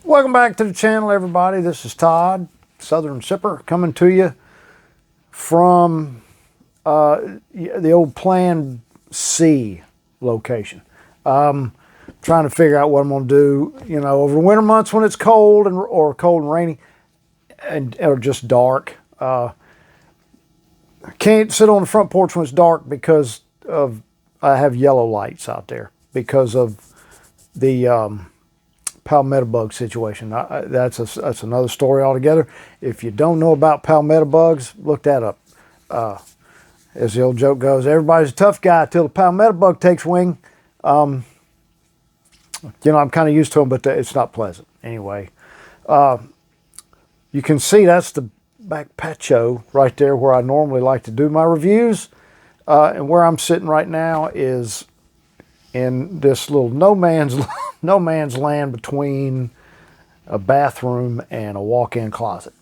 Welcome back to the channel, everybody. This is Todd, Southern Sipper, coming to you from the old Plan C location. Trying to figure out what I'm going to do, over the winter months when it's cold or cold and rainy or just dark. I can't sit on the front porch when it's dark because I have yellow lights out there because of the palmetto bug situation. That's another story altogether. If you don't know about palmetto bugs, look that up. As the old joke goes, everybody's a tough guy till the palmetto bug takes wing. I'm kind of used to them, but it's not pleasant. Anyway, you can see that's the back patio right there where I normally like to do my reviews. And where I'm sitting right now is in this little no man's land between a bathroom and a walk-in closet.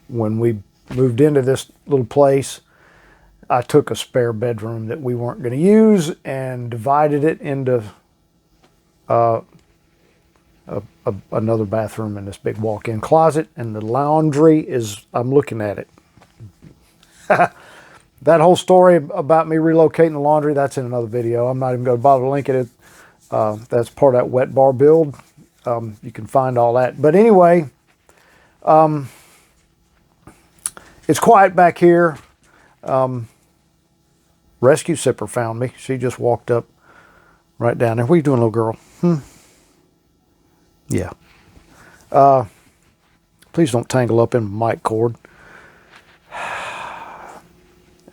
When we moved into this little place, I took a spare bedroom that we weren't going to use and divided it into another bathroom and this big walk-in closet. And the laundry is, I'm looking at it. That whole story about me relocating the laundry, that's in another video. I'm not even going to bother linking it. That's part of that wet bar build. You can find all that. But anyway, it's quiet back here. Rescue Sipper found me. She just walked up right down there. What are you doing, little girl? Yeah. Please don't tangle up in my mic cord.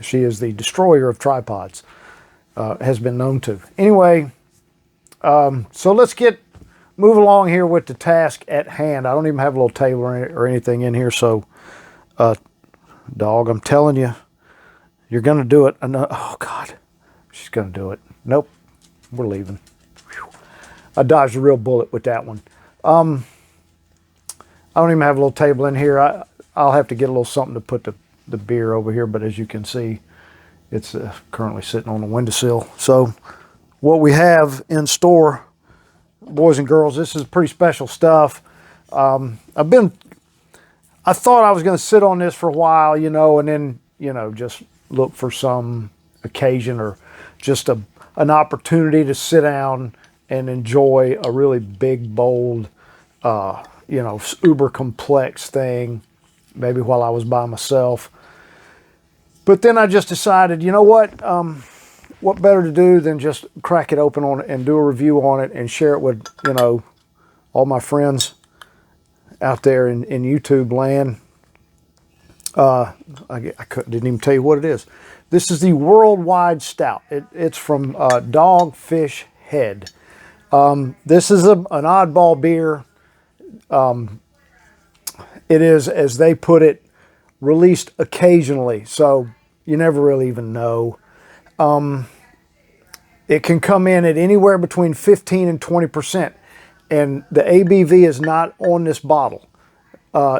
She is the destroyer of tripods. Has been known to. Anyway, so let's move along here with the task at hand. I don't even have a little table or anything in here. So, dog, I'm telling you, you're going to do it. Oh, God. She's going to do it. Nope. We're leaving. Whew. I dodged a real bullet with that one. I don't even have a little table in here. I'll have to get a little something to put the beer over here. But as you can see, it's currently sitting on the windowsill. So what we have in store, boys and girls, this is pretty special stuff. I thought I was going to sit on this for a while, and then, just look for some occasion or just an opportunity to sit down and enjoy a really big, bold, uber complex thing, maybe while I was by myself. But then I just decided, you know what? What better to do than just crack it open on it and do a review on it and share it with, all my friends out there in YouTube land. Didn't even tell you what it is. This is the Worldwide Stout. It's from Dogfish Head. This is an oddball beer. It is, as they put it, released occasionally, so you never really even know. It can come in at anywhere between 15 and 20%, and the ABV is not on this bottle,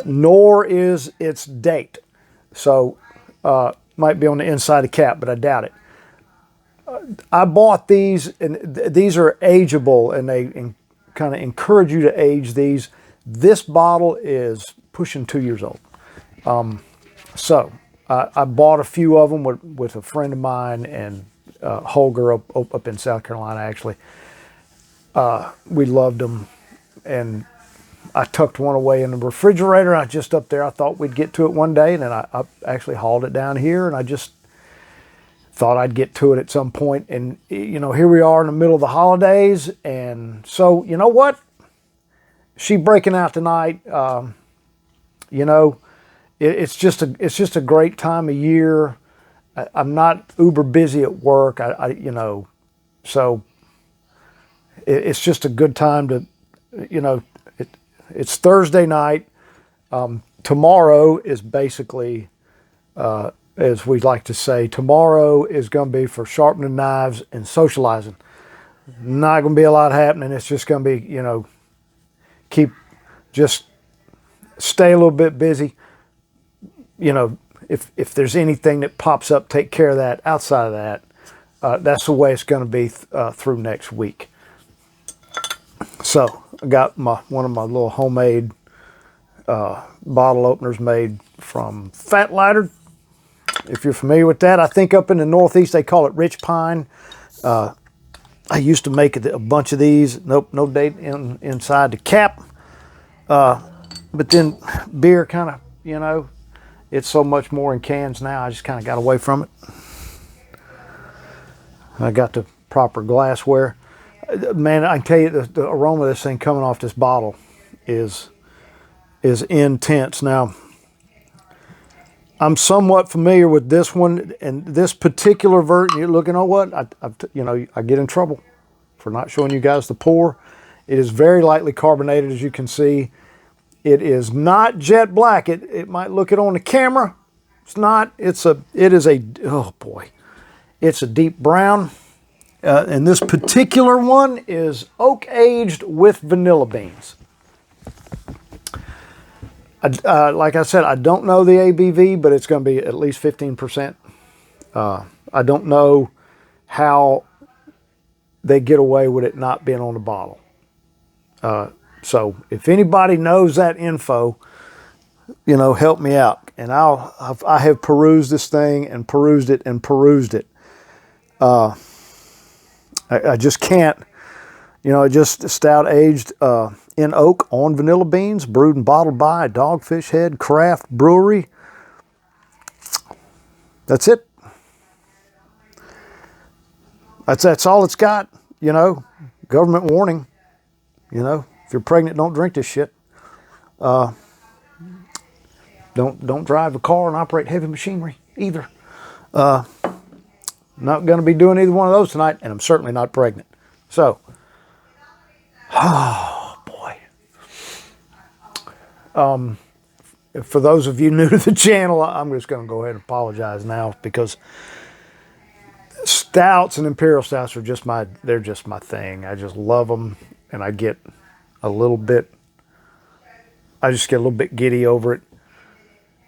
nor is its date. So might be on the inside of the cap, but I doubt it. I bought these, and these are ageable, and they kind of encourage you to age these. This bottle is pushing 2 years old. So I bought a few of them with a friend of mine and Holger up in South Carolina, actually. We loved them, and I tucked one away in the refrigerator. I just up there, I thought we'd get to it one day, and then I actually hauled it down here, and I just thought I'd get to it at some point. And, here we are in the middle of the holidays, and so, you know what? She breaking out tonight, it's just a great time of year. I'm not uber busy at work. So it's just a good time to, it's Thursday night. Tomorrow is basically, as we like to say, tomorrow is going to be for sharpening knives and socializing. Not going to be a lot happening. It's just going to be, stay a little bit busy. If there's anything that pops up, take care of that. Outside of that, that's the way it's going to be through next week. So I got one of my little homemade bottle openers made from fat lighter. If you're familiar with that, I think up in the Northeast they call it rich pine. I used to make a bunch of these. Nope, no date inside the cap. But then beer kind of, you know, it's so much more in cans now. I just kind of got away from it. I got the proper glassware. Man, I can tell you the aroma of this thing coming off this bottle is intense. Now, I'm somewhat familiar with this one, and this particular version. You look, you know what? I get in trouble for not showing you guys the pour. It is very lightly carbonated, as you can see. It is not jet black. It might look it on the camera. It's not. It is a, oh boy. It's a deep brown. And this particular one is oak aged with vanilla beans. Like I said, I don't know the ABV, but it's going to be at least 15%. I don't know how they get away with it not being on the bottle. So if anybody knows that info, you know, help me out. And I have perused this thing and perused it and perused it. I just can't, you know, just stout aged in oak on vanilla beans, brewed and bottled by Dogfish Head Craft Brewery. That's it. That's all it's got, you know. Government warning, you know. If you're pregnant, don't drink this shit. Don't drive a car and operate heavy machinery either. Not going to be doing either one of those tonight, and I'm certainly not pregnant. So, oh boy. For those of you new to the channel, I'm just going to go ahead and apologize now, because stouts and imperial stouts are they're just my thing. I just love them, and I just get a little bit giddy over it.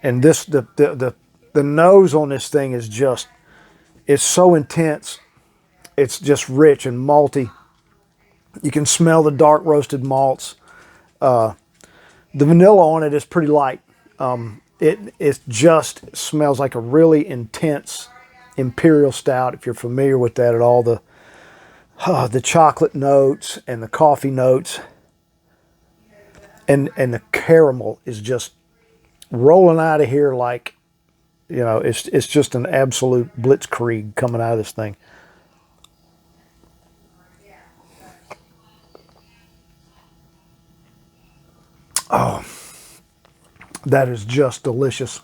And the nose on this thing is just, it's so intense. It's just rich and malty. You can smell the dark roasted malts. The vanilla on it is pretty light. It just smells like a really intense imperial stout. If you're familiar with that at all, the chocolate notes and the coffee notes and the caramel is just rolling out of here like, you know, it's just an absolute blitzkrieg coming out of this thing. Oh, that is just delicious.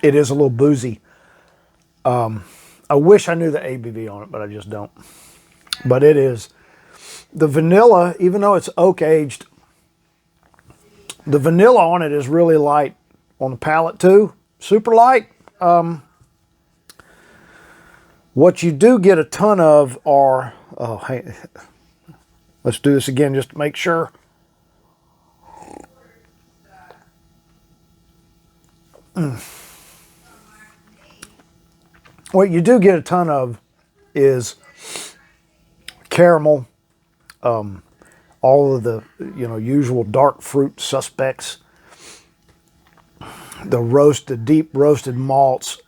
It is a little boozy. I wish I knew the ABV on it, but I just don't. But it is, the vanilla, even though it's oak aged, the vanilla on it is really light on the palate too. Super light. What you do get a ton of are, oh, hey, let's do this again just to make sure. What you do get a ton of is caramel, all of the, you know, usual dark fruit suspects, the deep roasted malts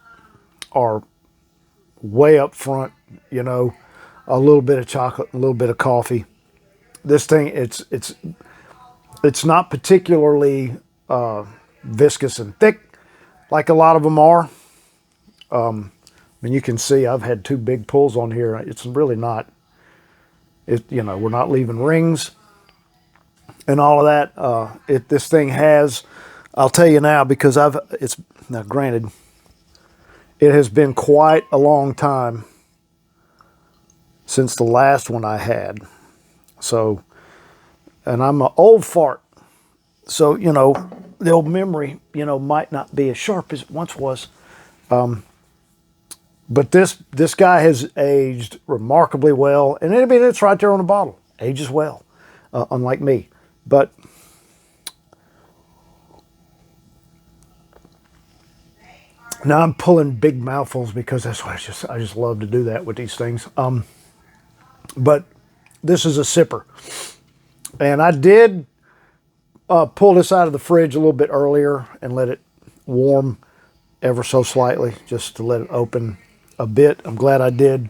are way up front, you know, a little bit of chocolate, a little bit of coffee. This thing, it's not particularly viscous and thick like a lot of them are. I mean, you can see I've had 2 big pulls on here. It's really not, you know, we're not leaving rings and all of that. This thing has, I'll tell you now, because now granted, it has been quite a long time since the last one I had. So, and I'm an old fart. So, you know, the old memory, you know, might not be as sharp as it once was. But this guy has aged remarkably well. And I mean, it's right there on the bottle. Ages well, unlike me. But Now I'm pulling big mouthfuls because that's what I just love to do that with these things. But this is a sipper, and I did pull this out of the fridge a little bit earlier and let it warm ever so slightly, just to let it open a bit. I'm glad I did.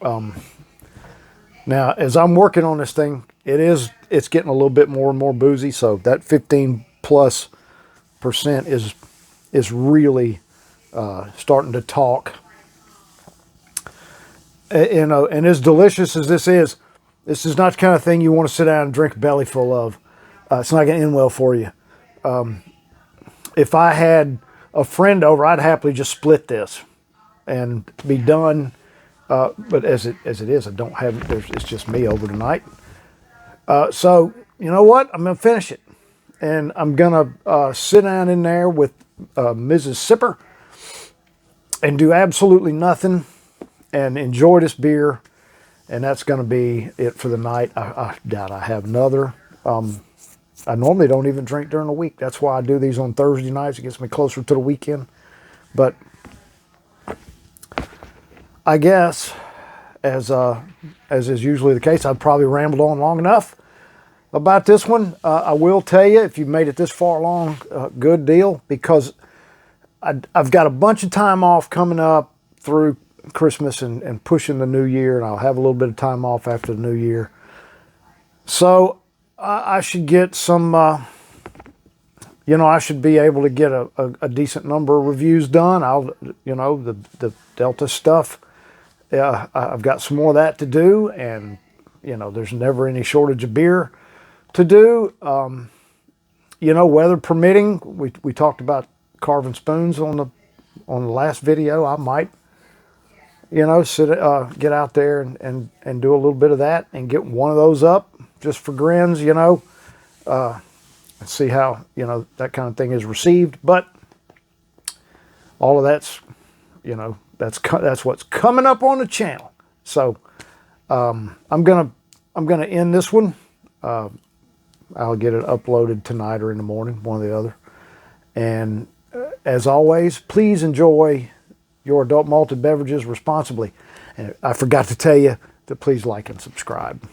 Now, as I'm working on this thing, it's getting a little bit more and more boozy. So that 15+% is really starting to talk. You know, and as delicious as this is not the kind of thing you want to sit down and drink a belly full of. It's not going to end well for you. If I had a friend over, I'd happily just split this and be done. But as it is, I don't have. It's just me over tonight. So you know what? I'm going to finish it, and I'm going to sit down in there with Mrs. Sipper and do absolutely nothing and enjoy this beer. And that's going to be it for the night. I doubt I have another. I normally don't even drink during the week. That's why I do these on Thursday nights. It gets me closer to the weekend. But I guess, as is usually the case, I've probably rambled on long enough about this one. I will tell you, if you've made it this far along, good deal, because I've got a bunch of time off coming up through Christmas and pushing the new year, and I'll have a little bit of time off after the new year. So I should get some, I should be able to get a decent number of reviews done. The Delta stuff, I've got some more of that to do, and, there's never any shortage of beer to do. Weather permitting, we talked about carving spoons on the last video. I might, get out there and do a little bit of that and get one of those up just for grins, and see how, that kind of thing is received. But all of that's, that's what's coming up on the channel. So I'm gonna end this one. I'll get it uploaded tonight or in the morning, one or the other. And as always, please enjoy your adult malted beverages responsibly. And I forgot to tell you to please like and subscribe.